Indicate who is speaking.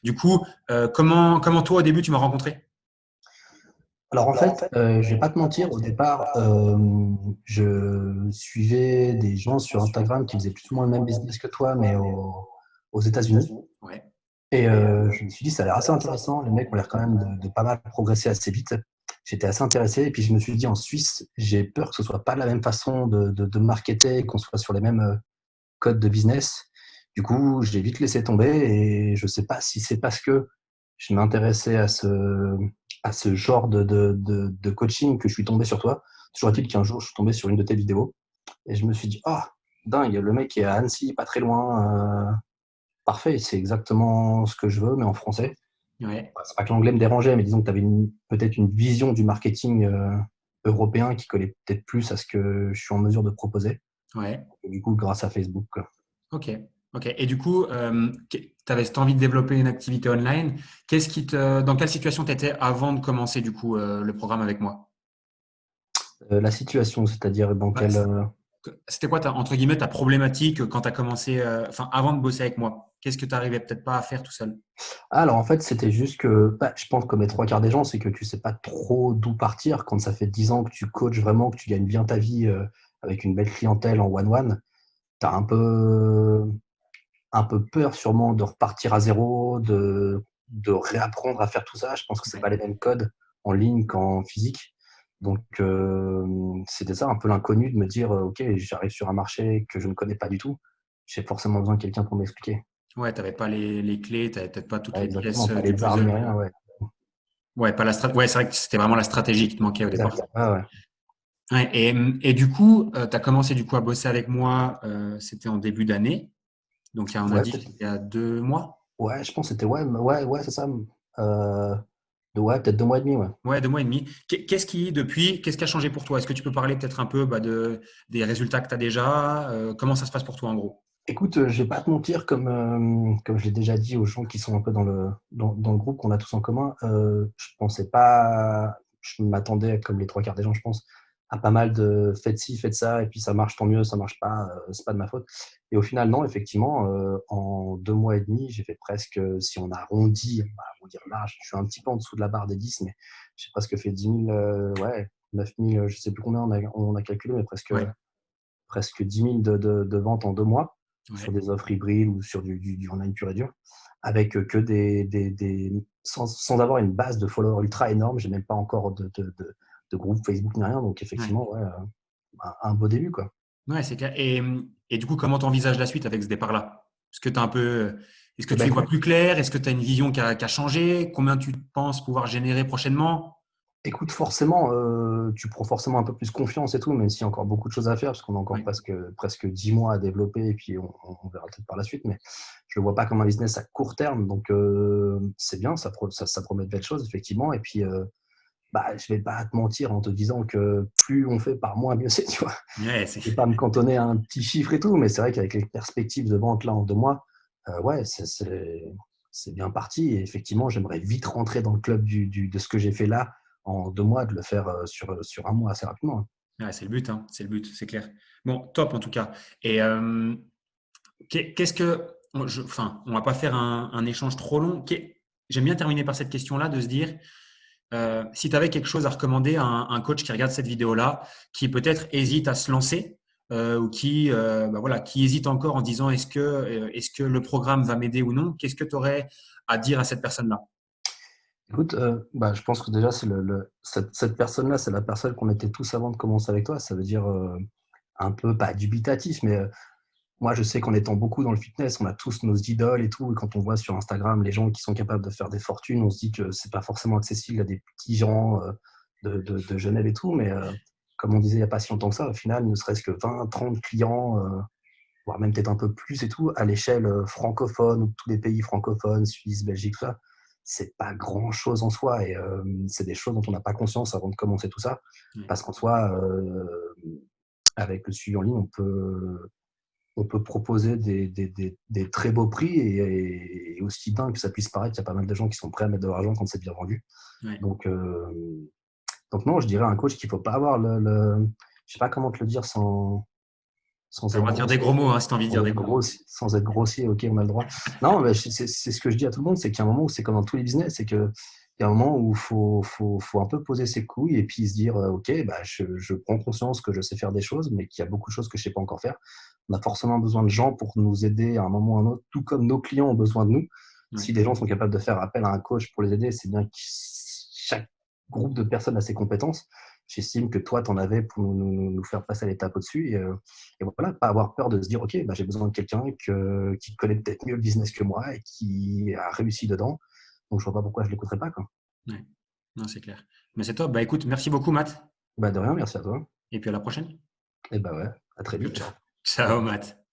Speaker 1: Du coup, comment toi, au début, tu m'as rencontré?
Speaker 2: Alors en fait, je vais pas te mentir, au départ, je suivais des gens sur Instagram qui faisaient plus ou moins le même business que toi, mais aux États-Unis.
Speaker 1: Ouais.
Speaker 2: Et je me suis dit, ça a l'air assez intéressant. Les mecs ont l'air quand même de pas mal progresser assez vite. J'étais assez intéressé. Et puis je me suis dit, en Suisse, j'ai peur que ce soit pas la même façon de marketer, qu'on soit sur les mêmes codes de business. Du coup, j'ai vite laissé tomber et je sais pas si c'est parce que je m'intéressais à ce genre de coaching que je suis tombé sur toi. Toujours est-il qu'un jour, je suis tombé sur une de tes vidéos et je me suis dit, ah, dingue, le mec est à Annecy, pas très loin. Parfait, c'est exactement ce que je veux, mais en français.
Speaker 1: Ouais.
Speaker 2: C'est pas que l'anglais me dérangeait, mais disons que tu avais peut-être une vision du marketing européen qui collait peut-être plus à ce que je suis en mesure de proposer.
Speaker 1: Ouais.
Speaker 2: Et du coup, grâce à Facebook, quoi.
Speaker 1: Ok. Ok. Et du coup, tu avais cette envie de développer une activité online. Dans quelle situation tu étais avant de commencer, du coup, le programme avec moi?
Speaker 2: La situation, c'est-à-dire dans
Speaker 1: Ouais,
Speaker 2: quelle.
Speaker 1: c'était quoi, entre guillemets, ta problématique quand tu as commencé, enfin, avant de bosser avec moi? Qu'est-ce que tu n'arrivais peut-être pas à faire tout seul?
Speaker 2: Ah, alors en fait, c'était juste que bah, je pense comme les trois quarts des gens, c'est que tu sais pas trop d'où partir quand ça fait 10 ans que tu coaches vraiment, que tu gagnes bien ta vie avec une belle clientèle en one-one. Tu as un peu peur sûrement de repartir à zéro, de réapprendre à faire tout ça. Je pense que c'est
Speaker 1: Ouais.
Speaker 2: pas les mêmes codes en ligne qu'en physique. Donc, c'était ça un peu l'inconnu de me dire, OK, j'arrive sur un marché que je ne connais pas du tout. J'ai forcément besoin de quelqu'un pour m'expliquer.
Speaker 1: Ouais, tu n'avais pas les clés, tu n'avais peut-être pas toutes
Speaker 2: Ouais,
Speaker 1: les pièces
Speaker 2: exactement, pas
Speaker 1: du
Speaker 2: les armes
Speaker 1: puzzle.
Speaker 2: ni rien, ouais.
Speaker 1: Ouais, pas la ouais, c'est vrai que c'était vraiment la stratégie qui te manquait au départ.
Speaker 2: Exact. Ouais, ouais.
Speaker 1: Ouais, et du coup, tu as commencé du coup à bosser avec moi, c'était en début d'année. Donc, on a
Speaker 2: Ouais,
Speaker 1: dit que c'était il y a 2 mois.
Speaker 2: ouais, je pense que c'était ouais, c'est ça. Ouais, peut-être 2 mois et demi, ouais.
Speaker 1: Ouais, 2 mois et demi. Qu'est-ce qui a changé pour toi? Est-ce que tu peux parler peut-être un peu des résultats que tu as déjà? Comment ça se passe pour toi en gros?
Speaker 2: Écoute, je vais pas te mentir, comme je l'ai déjà dit aux gens qui sont un peu dans le groupe qu'on a tous en commun, je pensais pas, je m'attendais, comme les trois quarts des gens, je pense, à pas mal de faites ci, faites ça, et puis ça marche, tant mieux, ça marche pas, c'est pas de ma faute. Et au final, non, effectivement, en 2 mois et demi, j'ai fait presque, si on arrondit, on va arrondir large, je suis un petit peu en dessous de la barre des 10, mais j'ai presque fait 10 000, ouais, 9 000, je sais plus combien on a calculé, mais
Speaker 1: Ouais,
Speaker 2: presque 10 000 de ventes en 2 mois sur
Speaker 1: ouais,
Speaker 2: des offres hybrides ou sur du online pur et dur, avec que sans avoir une base de followers ultra énorme. J'ai même pas encore de groupe Facebook ni rien. Donc,
Speaker 1: ouais.
Speaker 2: effectivement, ouais, un beau début, quoi.
Speaker 1: Ouais, c'est clair. Et du coup, comment tu envisages la suite avec ce départ-là? Est-ce que
Speaker 2: Et
Speaker 1: tu
Speaker 2: ben,
Speaker 1: y vois
Speaker 2: écoute,
Speaker 1: plus clair? Est-ce que tu as une vision qui a changé? Combien tu penses pouvoir générer prochainement?
Speaker 2: Écoute, forcément, tu prends forcément un peu plus confiance et tout, même s'il y a encore beaucoup de choses à faire, parce qu'on a encore
Speaker 1: Ouais,
Speaker 2: presque 10 mois à développer, et puis on verra peut-être par la suite, mais je le vois pas comme un business à court terme, donc c'est bien, ça promet de belles choses, effectivement, et puis bah, je vais pas te mentir en te disant que plus on fait par mois, mieux c'est, tu vois.
Speaker 1: ouais,
Speaker 2: Je vais pas me cantonner à un petit chiffre et tout, mais c'est vrai qu'avec les perspectives de vente là en 2 mois, ouais, c'est bien parti. Et effectivement, j'aimerais vite rentrer dans le club de ce que j'ai fait là en 2 mois, de le faire sur un mois assez rapidement, hein.
Speaker 1: ouais, c'est le but, hein, c'est le but, c'est clair. Bon, top en tout cas. Et qu'est-ce que, enfin, on va pas faire un échange trop long. J'aime bien terminer par cette question-là, de se dire, si tu avais quelque chose à recommander à un coach qui regarde cette vidéo-là, qui peut-être hésite à se lancer, ou bah voilà, qui hésite encore en disant est-ce que le programme va m'aider ou non, qu'est-ce que tu aurais à dire à cette personne-là?
Speaker 2: Écoute, bah, je pense que déjà, cette personne-là, c'est la personne qu'on était tous avant de commencer avec toi. Ça veut dire un peu, pas dubitatif, mais moi, je sais qu'en étant beaucoup dans le fitness, on a tous nos idoles et tout. Et quand on voit sur Instagram les gens qui sont capables de faire des fortunes, on se dit que c'est pas forcément accessible à des petits gens de Genève et tout. Mais comme on disait il n'y a pas si longtemps que ça, au final, ne serait-ce que 20, 30 clients, voire même peut-être un peu plus et tout, à l'échelle francophone ou de tous les pays francophones, Suisse, Belgique, tout ça, c'est pas grand-chose en soi. Et c'est des choses dont on n'a pas conscience avant de commencer tout ça.
Speaker 1: Ouais,
Speaker 2: Parce qu'en soi, avec le suivi en ligne, on peut proposer des très beaux prix et aussi dingue que ça puisse paraître, il y a pas mal de gens qui sont prêts à mettre de l'argent quand c'est bien vendu.
Speaker 1: ouais.
Speaker 2: Donc, donc non, je dirais à un coach qu'il ne faut pas avoir je sais pas comment te le dire sans
Speaker 1: Tu as le
Speaker 2: être
Speaker 1: droit de dire
Speaker 2: gros,
Speaker 1: des gros mots hein, si tu as envie de dire des gros mots.
Speaker 2: sans être grossier, ok, on a le droit. Non, mais c'est ce que je dis à tout le monde, c'est qu'il y a un moment où c'est comme dans tous les business, c'est qu'il y a un moment où faut un peu poser ses couilles et puis se dire, ok, bah, je prends conscience que je sais faire des choses, mais qu'il y a beaucoup de choses que je ne sais pas encore faire. On a forcément besoin de gens pour nous aider à un moment ou à un autre, tout comme nos clients ont besoin de nous.
Speaker 1: Ouais.
Speaker 2: Si des gens sont capables de faire appel à un coach pour les aider, c'est bien que chaque groupe de personnes a ses compétences. J'estime que toi, tu en avais pour nous faire passer à l'étape au-dessus. Et voilà, pas avoir peur de se dire, OK, bah, j'ai besoin de quelqu'un qui connaît peut-être mieux le business que moi et qui a réussi dedans. Donc, je vois pas pourquoi je l'écouterais pas, quoi.
Speaker 1: Ouais. Non, c'est clair. Mais c'est top. Bah écoute, merci beaucoup, Matt.
Speaker 2: Bah, de rien, merci à toi.
Speaker 1: Et puis à la prochaine.
Speaker 2: Et bah ouais, à très vite.
Speaker 1: Ciao, Matt.